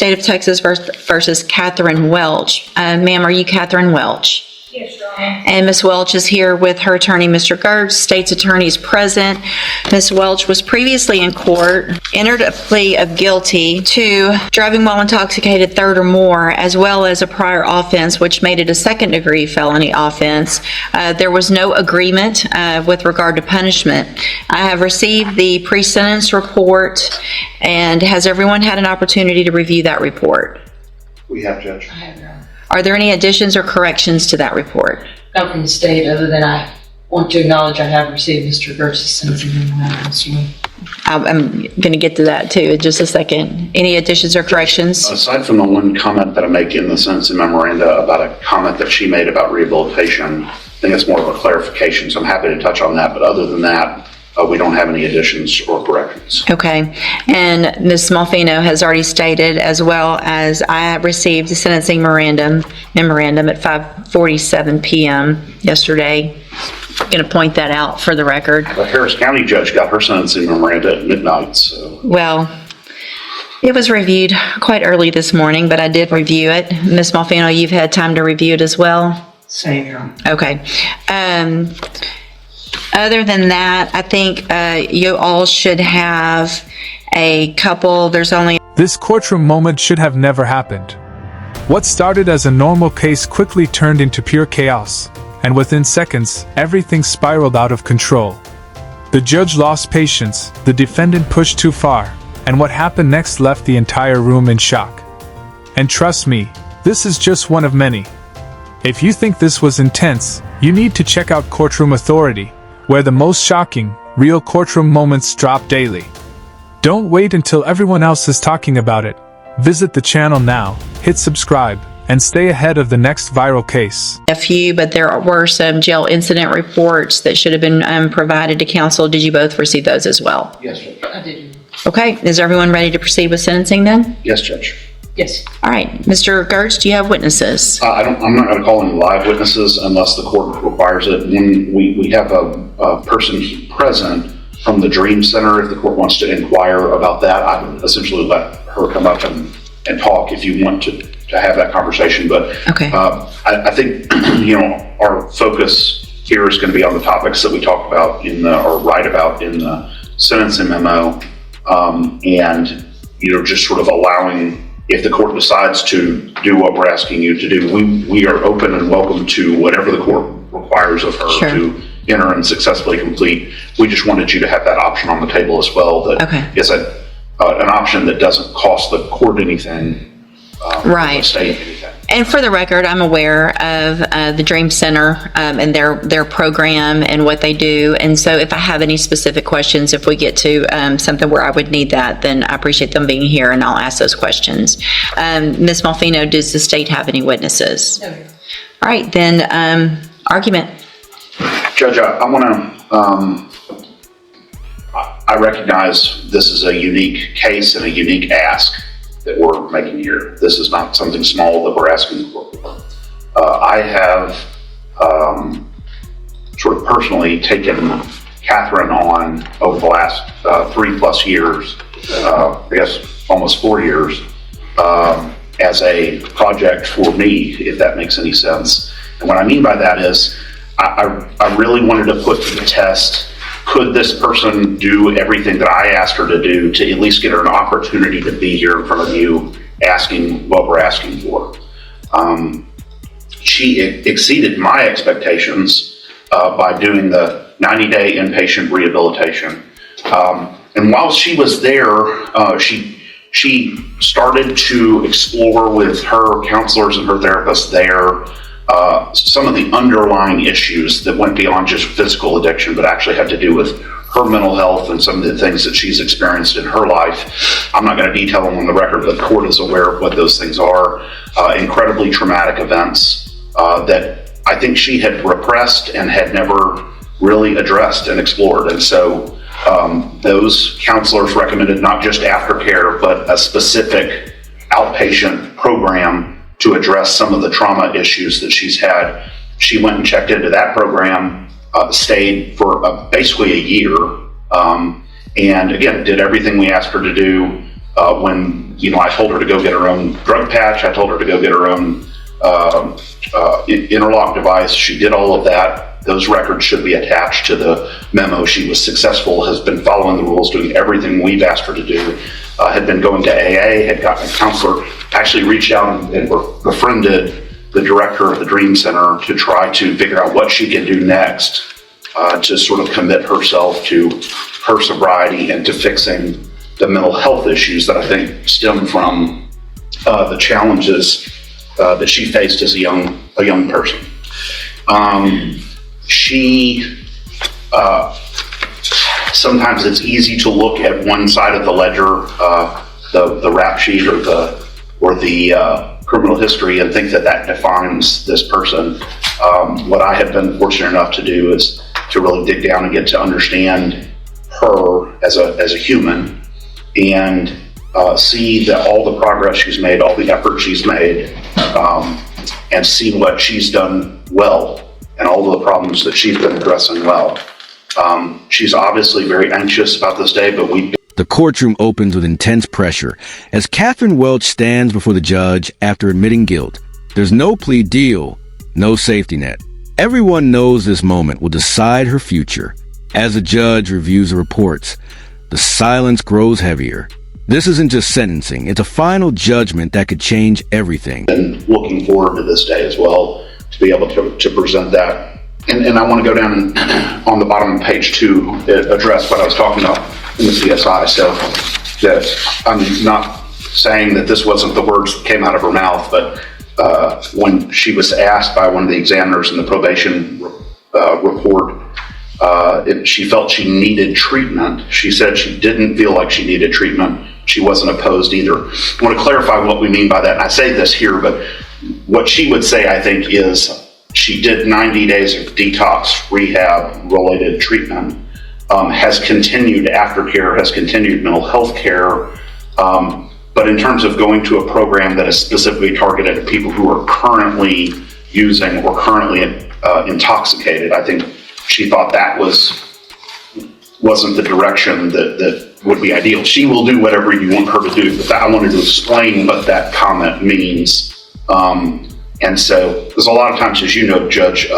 State of Texas versus Catherine Welch. Ma'am, are you Catherine Welch? Yes, Your Honor. And Ms. Welch is here with her attorney, Mr. Gertz. State's attorney is present. Ms. Welch was previously in court, entered a plea of guilty to driving while intoxicated third or more, as well as a prior offense, which made it a second-degree felony offense. There was no agreement with regard to punishment. I have received the pre-sentence report, and has everyone had an opportunity to review that report? We have, Judge. I have, Your Honor. Are there any additions or corrections to that report? Not from the state, other than I want to acknowledge I have received Mr. Gertz's sentencing memorandum this morning. I'm going to get to that too in just a second. Any additions or corrections? Aside from the one comment that I make in the sentencing memoranda about a comment that she made about rehabilitation, I think it's more of a clarification, so I'm happy to touch on that. But other than that, we don't have any additions or corrections. Okay. And Ms. Smallfino has already stated, as well as I have received the sentencing memorandum at 5:47 p.m. yesterday. I'm going to point that out for the record. The Harris County judge got her sentencing memoranda at midnight. So. Well, it was reviewed quite early this morning, but I did review it. Ms. Smallfino, you've had time to review it as well? Same, Your Honor. Okay. Other than that, I think you all should have a couple. There's only... This courtroom moment should have never happened. What started as a normal case quickly turned into pure chaos, and within seconds, everything spiraled out of control. The judge lost patience, the defendant pushed too far, and what happened next left the entire room in shock. And trust me, this is just one of many. If you think this was intense, you need to check out Courtroom Authority, where the most shocking, real courtroom moments drop daily. Don't wait until everyone else is talking about it. Visit the channel now, hit subscribe, and stay ahead of the next viral case. A few, but there were some jail incident reports that should have been provided to counsel. Did you both receive those as well? Yes, Judge. I did. Okay. Is everyone ready to proceed with sentencing then? Yes, Judge. Yes. All right. Mr. Gertz, do you have witnesses? I'm not going to call any live witnesses unless the court requires it. When we have a person present from the Dream Center, if the court wants to inquire about that, I would essentially let her come up and talk if you want to have that conversation. But okay. I think our focus here is going to be on the topics that we talked about or write about in the sentencing memo, and just sort of allowing. If the court decides to do what we're asking you to do, we are open and welcome to whatever the court requires of her to enter and successfully complete. We just wanted you to have that option on the table as well. That is an option that doesn't cost the court anything, right? The state anything. And for the record, I'm aware of the Dream Center and their program and what they do. And so if I have any specific questions, if we get to something where I would need that, then I appreciate them being here and I'll ask those questions. Ms. Malfino, does the state have any witnesses? No. All right, then argument. Judge, I want to, I recognize this is a unique case and a unique ask that we're making here. This is not something small that we're asking for. I have sort of personally taken Catherine on over the last 3+ years, I guess almost 4 years, as a project for me, if that makes any sense. And what I mean by that is I really wanted to put to the test, could this person do everything that I asked her to do to at least get her an opportunity to be here in front of you asking what we're asking for? She exceeded my expectations by doing the 90-day inpatient rehabilitation. And while she was there, she started to explore with her counselors and her therapists there some of the underlying issues that went beyond just physical addiction, but actually had to do with her mental health and some of the things that she's experienced in her life. I'm not going to detail them on the record, but the court is aware of what those things are. Incredibly traumatic events that I think she had repressed and had never really addressed and explored. And so those counselors recommended not just aftercare, but a specific outpatient program to address some of the trauma issues that she's had. She went and checked into that program, stayed for basically a year, and again, did everything we asked her to do. When I told her to go get her own drug patch. I told her to go get her own interlock device. She did all of that. Those records should be attached to the memo. She was successful, has been following the rules, doing everything we've asked her to do, had been going to AA, had gotten a counselor, actually reached out and befriended the director of the Dream Center to try to figure out what she could do next to sort of commit herself to her sobriety and to fixing the mental health issues that I think stem from the challenges that she faced as a young person. Sometimes it's easy to look at one side of the ledger, the rap sheet or the criminal history, and think that defines this person. What I have been fortunate enough to do is to really dig down and get to understand her as a human, and see that all the progress she's made, all the effort she's made, and see what she's done well and all the problems that she's been addressing well. She's obviously very anxious about this day, but The courtroom opens with intense pressure as Catherine Welch stands before the judge after admitting guilt. There's no plea deal, no safety net. Everyone knows this moment will decide her future. As the judge reviews the reports, the silence grows heavier. This isn't just sentencing, it's a final judgment that could change everything. And looking forward to this day as well, to be able to present that. And I want to go down and on the bottom of page 2, address what I was talking about in the CSI. So that I'm not saying that this wasn't the words that came out of her mouth, but when she was asked by one of the examiners in the probation report, she felt she needed treatment. She said she didn't feel like she needed treatment. She wasn't opposed either. I want to clarify what we mean by that. And I say this here, but what she would say, I think, is she did 90 days of detox rehab related treatment, has continued aftercare, has continued mental health care. But in terms of going to a program that is specifically targeted at people who are currently using or currently intoxicated, I think she thought that wasn't the direction that would be ideal. She will do whatever you want her to do, but I wanted to explain what that comment means. And so there's a lot of times, as you know, Judge,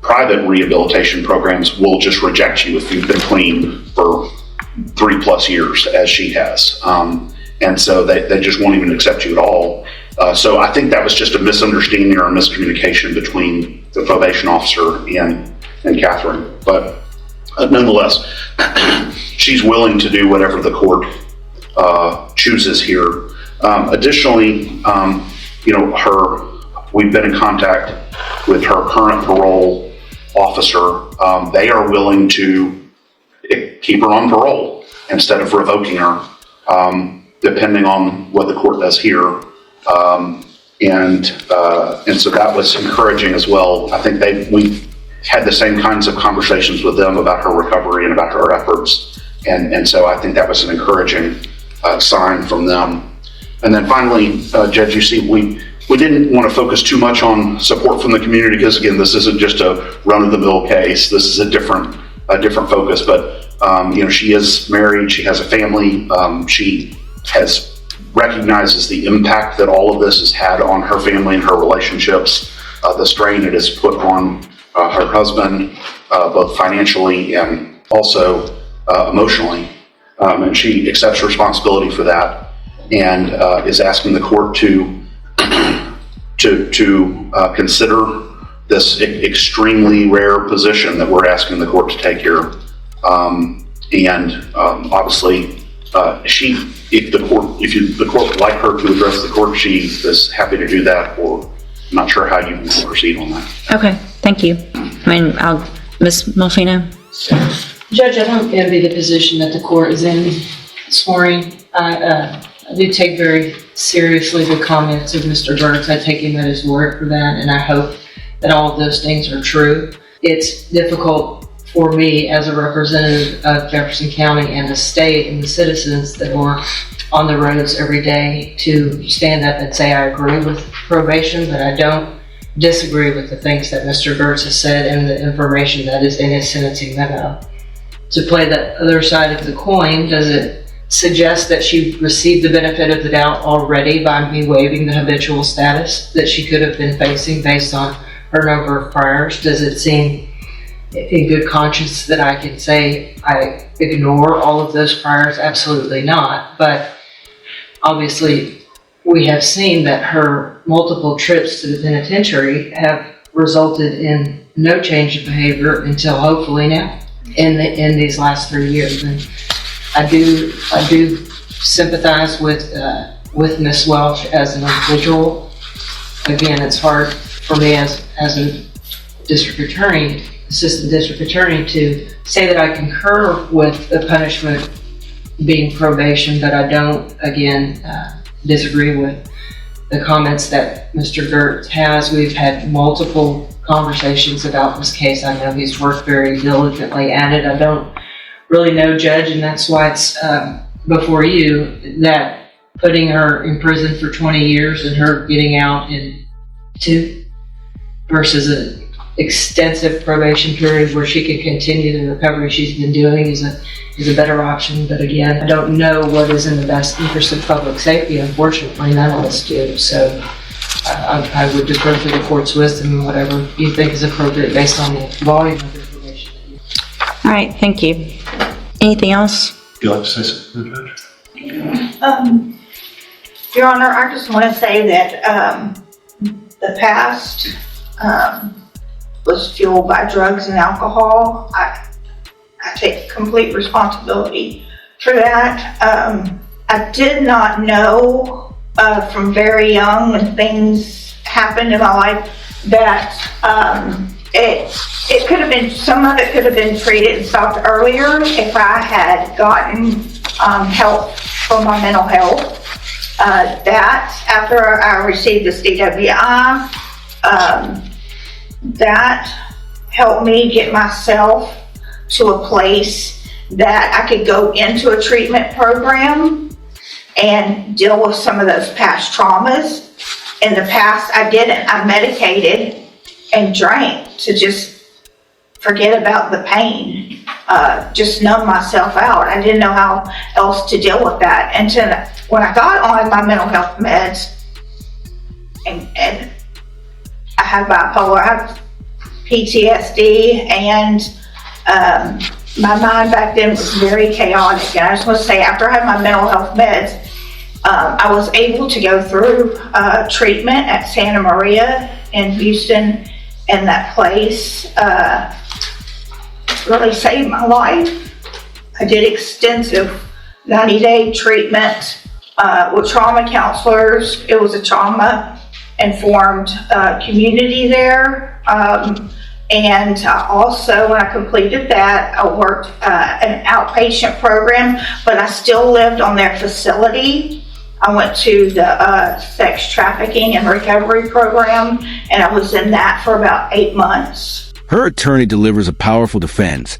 private rehabilitation programs will just reject you if you've been clean for 3+ years, as she has. And so they just won't even accept you at all. So I think that was just a misunderstanding or a miscommunication between the probation officer and Catherine. But nonetheless, she's willing to do whatever the court chooses here. Additionally, we've been in contact with her current parole officer. They are willing to keep her on parole instead of revoking her, depending on what the court does here. And so that was encouraging as well. I think we had the same kinds of conversations with them about her recovery and about her efforts. And so I think that was an encouraging sign from them. And then finally, Judge, you see, we didn't want to focus too much on support from the community because, again, this isn't just a run-of-the-mill case. This is a different focus. But she is married. She has a family. She recognizes the impact that all of this has had on her family and her relationships, the strain it has put on her husband, both financially and also emotionally. And she accepts responsibility for that and is asking the court to consider this extremely rare position that we're asking the court to take here. Obviously, if the court would like her to address the court, she is happy to do that, or I'm not sure how you want to proceed on that. Okay, thank you. Ms. Melfino? Judge, I don't envy the position that the court is in this morning. I do take very seriously the comments of Mr. Burks. I take him at his word for that, and I hope that all of those things are true. It's difficult for me as a representative of Jefferson County and the state and the citizens that were on the roads every day to stand up and say I agree with probation, but I don't disagree with the things that Mr. Gertz has said and the information that is in his sentencing memo. To play the other side of the coin, does it suggest that she received the benefit of the doubt already by me waiving the habitual status that she could have been facing based on her number of priors? Does it seem in good conscience that I can say I ignore all of those priors? Absolutely not. But obviously, we have seen that her multiple trips to the penitentiary have resulted in no change of behavior until hopefully now in these last 3 years. And I do sympathize with Ms. Welch as an individual. Again, it's hard for me as a district attorney, assistant district attorney, to say that I concur with the punishment being probation, but I don't, again, disagree with the comments that Mr. Gertz has. We've had multiple conversations about this case. I know he's worked very diligently at it. I don't really know, Judge, and that's why it's before you, that putting her in prison for 20 years and her getting out in 2 versus an extensive probation period where she can continue the recovery she's been doing is a better option. But again, I don't know what is in the best interest of public safety. Unfortunately, none of us do. So I would defer to the court's wisdom and whatever you think is appropriate based on the volume of information. All right, thank you. Anything else? Would you like to say something, Judge? Your Honor, I just want to say that the past was fueled by drugs and alcohol. I take complete responsibility for that. I did not know from very young when things happened in my life that it could have been, some of it could have been treated and stopped earlier if I had gotten help for my mental health. That after I received this DWI, that helped me get myself to a place that I could go into a treatment program and deal with some of those past traumas. In the past, I didn't. I medicated and drank to just forget about the pain, just numb myself out. I didn't know how else to deal with that. And when I got on my mental health meds, and I have bipolar, I have PTSD, and my mind back then was very chaotic. And I just want to say, after I had my mental health meds, I was able to go through treatment at Santa Maria in Houston, and that place really saved my life. I did extensive 90-day treatment with trauma counselors. It was a trauma-informed community there. And also, when I completed that, I worked an outpatient program, but I still lived on their facility. I went to the sex trafficking and recovery program, and I was in that for about 8 months. Her attorney delivers a powerful defense,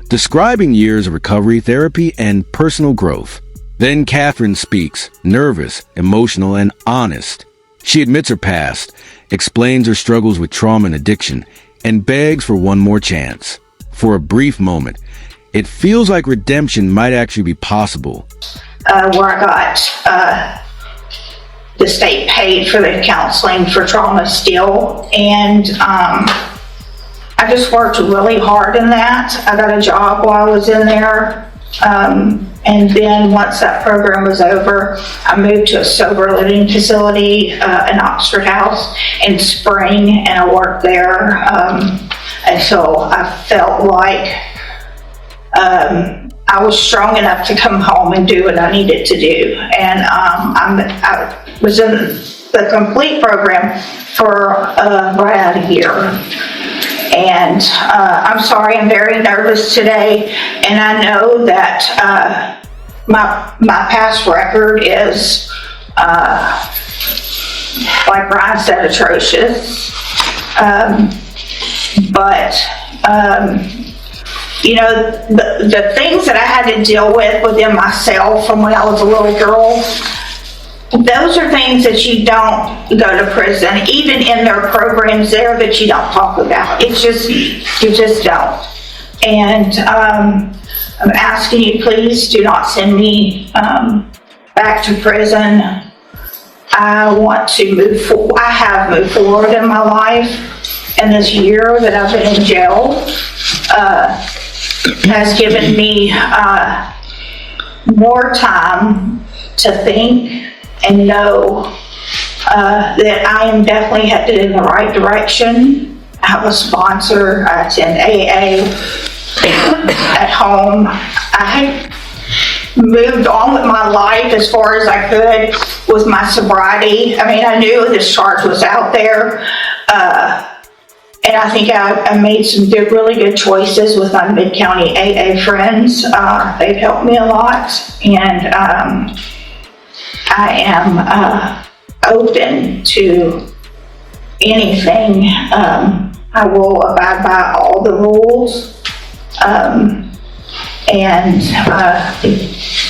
describing years of recovery therapy and personal growth. Then Catherine speaks, nervous, emotional, and honest. She admits her past, explains her struggles with trauma and addiction, and begs for one more chance. For a brief moment, it feels like redemption might actually be possible. Where I got the state paid for the counseling for trauma still, and I just worked really hard in that. I got a job while I was in there, and then once that program was over, I moved to a sober living facility in Oxford House in spring, and I worked there until I felt like I was strong enough to come home and do what I needed to do. And I was in the complete program for right out of year. And I'm sorry, I'm very nervous today, and I know that my past record is, like Brian said, atrocious. You know, the things that I had to deal with within myself from when I was a little girl, those are things that you don't go to prison, even in their programs there, that you don't talk about. It's just, you just don't. And I'm asking you, please do not send me back to prison. I want to move forward. I have moved forward in my life, and this year that I've been in jail has given me more time to think and know that I am definitely headed in the right direction. I have a sponsor. I attend AA at home. I moved on with my life as far as I could with my sobriety. I mean, I knew this charge was out there. And I think I made some really good choices with my Mid-County AA friends. They've helped me a lot. And I am open to anything. I will abide by all the rules and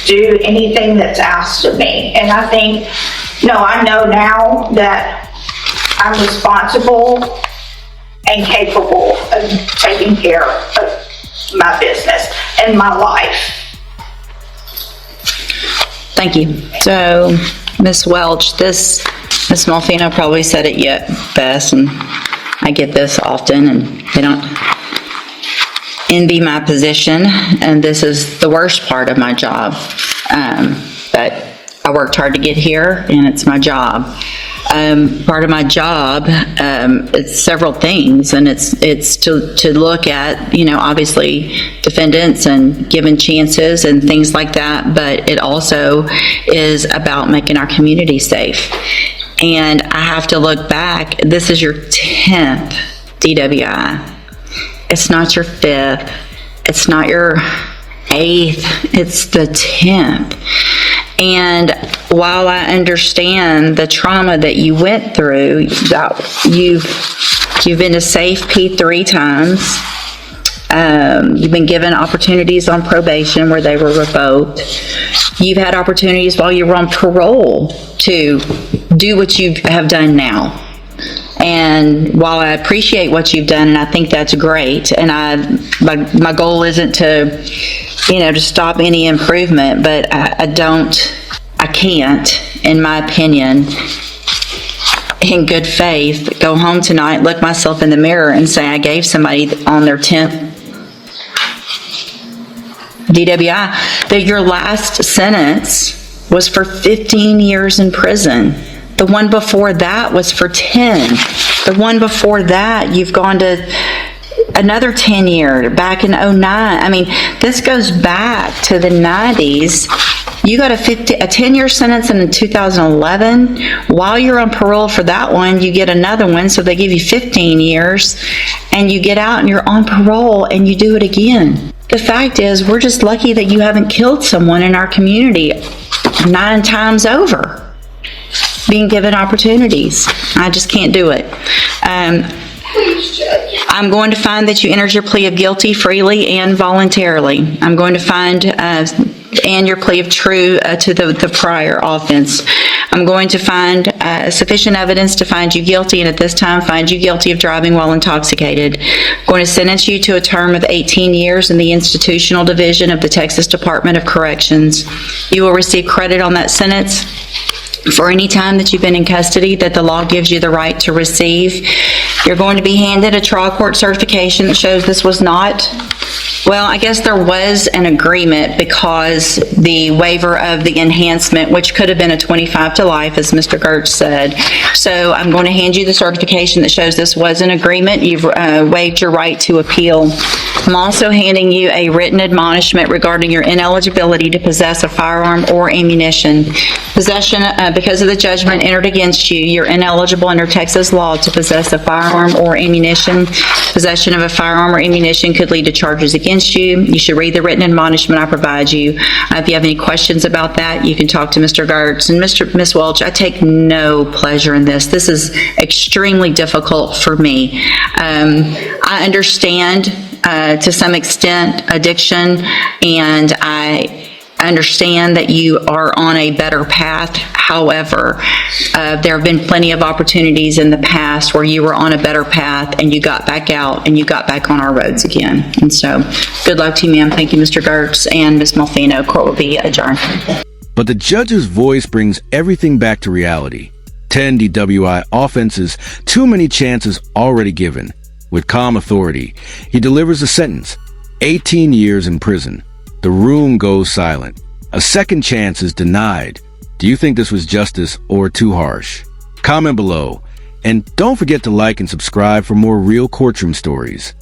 do anything that's asked of me. And I think, I know now that I'm responsible and capable of taking care of my business and my life. Thank you. So, Ms. Welch, Ms. Malfino probably said it yet best, and I get this often, and they don't envy my position, and this is the worst part of my job. But I worked hard to get here, and it's my job. Part of my job, it's several things, and it's to look at, obviously defendants and giving chances and things like that, but it also is about making our community safe. And I have to look back, this is your 10th DWI. It's not your 5th, it's not your 8th, it's the 10th. And while I understand the trauma that you went through, that you've been to SAFE 3 times, you've been given opportunities on probation where they were revoked. You've had opportunities while you were on parole to do what you have done now. And while I appreciate what you've done, and I think that's great, and my goal isn't to stop any improvement, but I can't, in my opinion, in good faith, go home tonight, look myself in the mirror and say I gave somebody on their 10th DWI, that your last sentence was for 15 years in prison. The one before that was for 10. The one before that, you've gone to another 10 year, back in 09. I mean, this goes back to the 90s. You got a 10-year sentence in 2011. While you're on parole for that one, you get another one, so they give you 15 years, and you get out and you're on parole and you do it again. The fact is, we're just lucky that you haven't killed someone in our community 9 times over. Being given opportunities. I just can't do it. Please, Judge. I'm going to find that you entered your plea of guilty freely and voluntarily. I'm going to find and your plea of true to the prior offense. I'm going to find sufficient evidence to find you guilty, and at this time find you guilty of driving while intoxicated. I'm going to sentence you to a term of 18 years in the institutional division of the Texas Department of Corrections. You will receive credit on that sentence for any time that you've been in custody that the law gives you the right to receive. You're going to be handed a trial court certification that shows this was not, well, I guess there was an agreement because the waiver of the enhancement, which could have been a 25 to life, as Mr. Gertz said. So I'm going to hand you the certification that shows this was an agreement. You've waived your right to appeal. I'm also handing you a written admonishment regarding your ineligibility to possess a firearm or ammunition. Possession, because of the judgment entered against you, you're ineligible under Texas law to possess a firearm or ammunition. Possession of a firearm or ammunition could lead to charges against you. You should read the written admonishment I provide you. If you have any questions about that, you can talk to Mr. Gertz. And Ms. Welch, I take no pleasure in this. This is extremely difficult for me. I understand to some extent addiction, and I understand that you are on a better path. However, there have been plenty of opportunities in the past where you were on a better path and you got back out and you got back on our roads again. And so, good luck to you, ma'am. Thank you, Mr. Gertz and Ms. Malfino. Court will be adjourned. But the judge's voice brings everything back to reality. 10 DUI offenses, too many chances already given. With calm authority, he delivers a sentence, 18 years in prison. The room goes silent. A second chance is denied. Do you think this was justice or too harsh? Comment below. And don't forget to like and subscribe for more real courtroom stories.